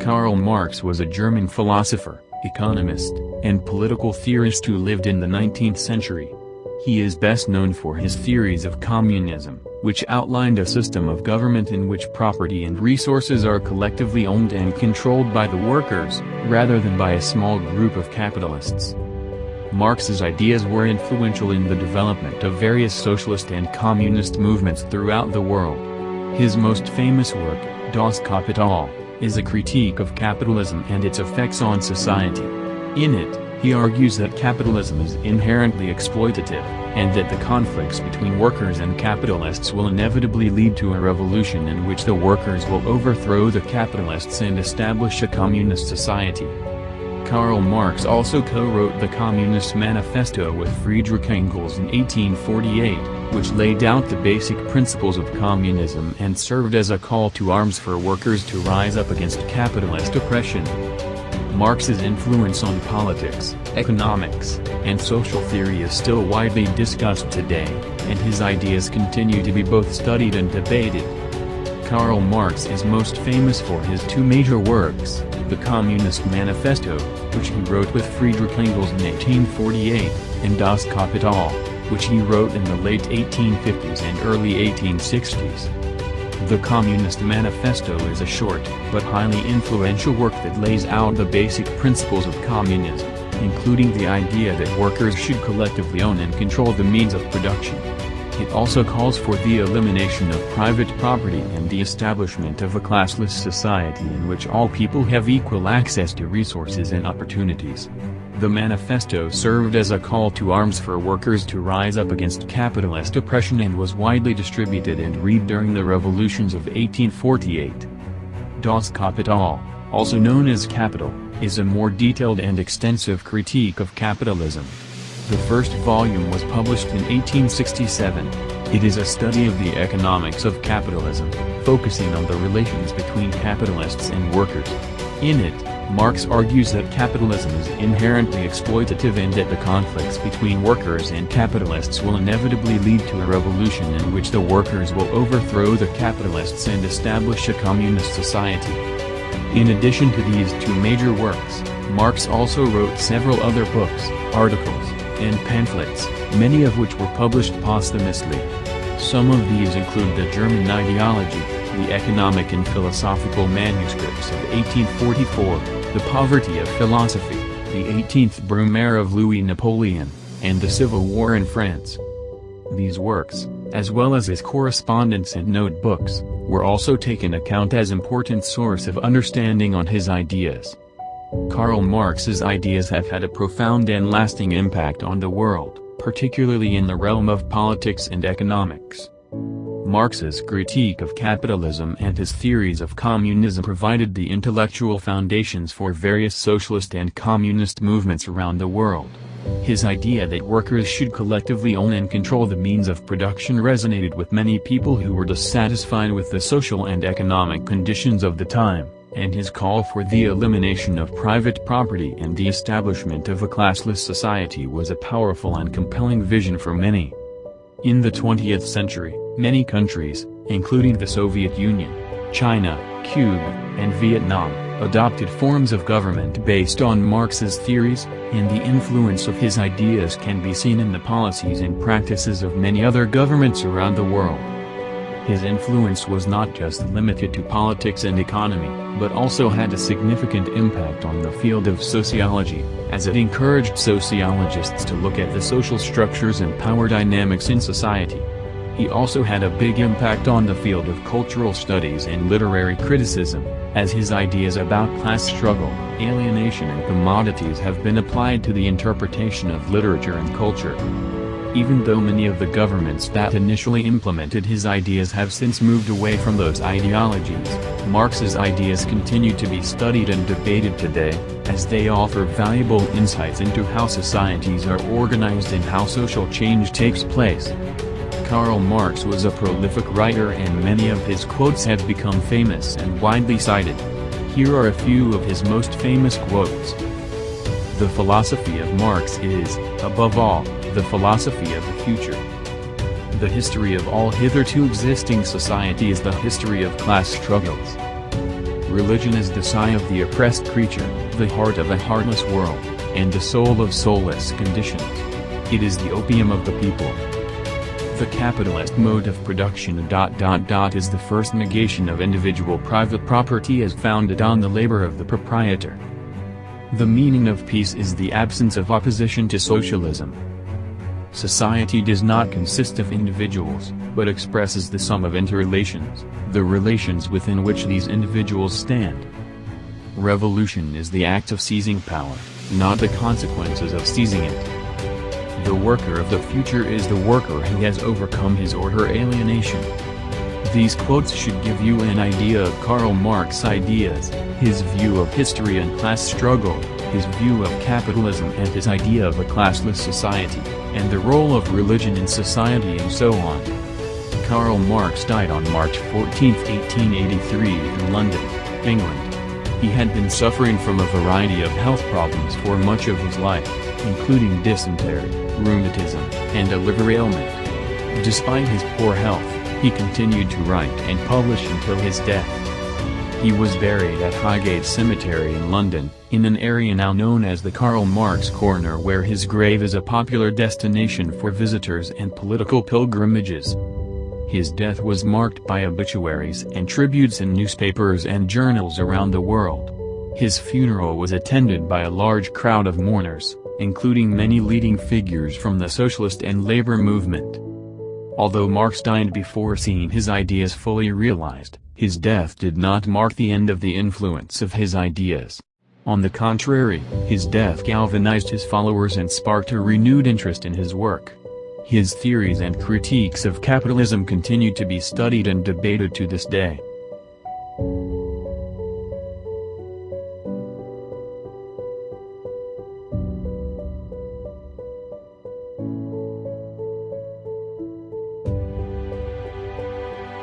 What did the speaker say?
Karl Marx was a German philosopher, economist, and political theorist who lived in the 19th century. He is best known for his theories of communism, which outlined a system of government in which property and resources are collectively owned and controlled by the workers, rather than by a small group of capitalists. Marx's ideas were influential in the development of various socialist and communist movements throughout the world. His most famous work, Das Kapital, is a critique of capitalism and its effects on society. In it, he argues that capitalism is inherently exploitative, and that the conflicts between workers and capitalists will inevitably lead to a revolution in which the workers will overthrow the capitalists and establish a communist society. Karl Marx also co-wrote the Communist Manifesto with Friedrich Engels in 1848, which laid out the basic principles of communism and served as a call to arms for workers to rise up against capitalist oppression. Marx's influence on politics, economics, and social theory is still widely discussed today, and his ideas continue to be both studied and debated. Karl Marx is most famous for his two major works, the Communist Manifesto, which he wrote with Friedrich Engels in 1848, and Das Kapital, which he wrote in the late 1850s and early 1860s. The Communist Manifesto is a short, but highly influential work that lays out the basic principles of communism, including the idea that workers should collectively own and control the means of production. It also calls for the elimination of private property and the establishment of a classless society in which all people have equal access to resources and opportunities. The manifesto served as a call to arms for workers to rise up against capitalist oppression and was widely distributed and read during the revolutions of 1848. Das Kapital, also known as Capital, is a more detailed and extensive critique of capitalism. The first volume was published in 1867. It is a study of the economics of capitalism, focusing on the relations between capitalists and workers. In it, Marx argues that capitalism is inherently exploitative and that the conflicts between workers and capitalists will inevitably lead to a revolution in which the workers will overthrow the capitalists and establish a communist society. In addition to these two major works, Marx also wrote several other books, articles, and pamphlets, many of which were published posthumously. Some of these include the German Ideology, the Economic and Philosophical Manuscripts of 1844, The Poverty of Philosophy, the 18th Brumaire of Louis Napoleon, and the Civil War in France. These works, as well as his correspondence and notebooks, were also taken account as important source of understanding on his ideas. Karl Marx's ideas have had a profound and lasting impact on the world, particularly in the realm of politics and economics. Marx's critique of capitalism and his theories of communism provided the intellectual foundations for various socialist and communist movements around the world. His idea that workers should collectively own and control the means of production resonated with many people who were dissatisfied with the social and economic conditions of the time, and his call for the elimination of private property and the establishment of a classless society was a powerful and compelling vision for many. In the 20th century, many countries, including the Soviet Union, China, Cuba, and Vietnam, adopted forms of government based on Marx's theories, and the influence of his ideas can be seen in the policies and practices of many other governments around the world. His influence was not just limited to politics and economy, but also had a significant impact on the field of sociology, as it encouraged sociologists to look at the social structures and power dynamics in society. He also had a big impact on the field of cultural studies and literary criticism, as his ideas about class struggle, alienation and commodities have been applied to the interpretation of literature and culture. Even though many of the governments that initially implemented his ideas have since moved away from those ideologies, Marx's ideas continue to be studied and debated today, as they offer valuable insights into how societies are organized and how social change takes place. Karl Marx was a prolific writer and many of his quotes have become famous and widely cited. Here are a few of his most famous quotes. The philosophy of Marx is, above all, the philosophy of the future. The history of all hitherto existing society is the history of class struggles. religion is the sigh of the oppressed creature, the heart of a heartless world, and the soul of soulless conditions. It is the opium of the people. The capitalist mode of production is the first negation of individual private property as founded on the labor of the proprietor. The meaning of peace is the absence of opposition to socialism. Society does not consist of individuals, but expresses the sum of interrelations, the relations within which these individuals stand. Revolution is the act of seizing power, not the consequences of seizing it. The worker of the future is the worker who has overcome his order alienation. These quotes should give you an idea of Karl Marx' ideas, his view of history and class struggle, his view of capitalism and his idea of a classless society, and the role of religion in society and so on. Karl Marx died on March 14, 1883 in London, England. He had been suffering from a variety of health problems for much of his life, including dysentery, rheumatism, and a liver ailment. Despite his poor health, he continued to write and publish until his death. He was buried at Highgate Cemetery in London, in an area now known as the Karl Marx Corner, where his grave is a popular destination for visitors and political pilgrimages. His death was marked by obituaries and tributes in newspapers and journals around the world. His funeral was attended by a large crowd of mourners, including many leading figures from the socialist and labor movement. Although Marx died before seeing his ideas fully realized, his death did not mark the end of the influence of his ideas. On the contrary, his death galvanized his followers and sparked a renewed interest in his work. His theories and critiques of capitalism continue to be studied and debated to this day.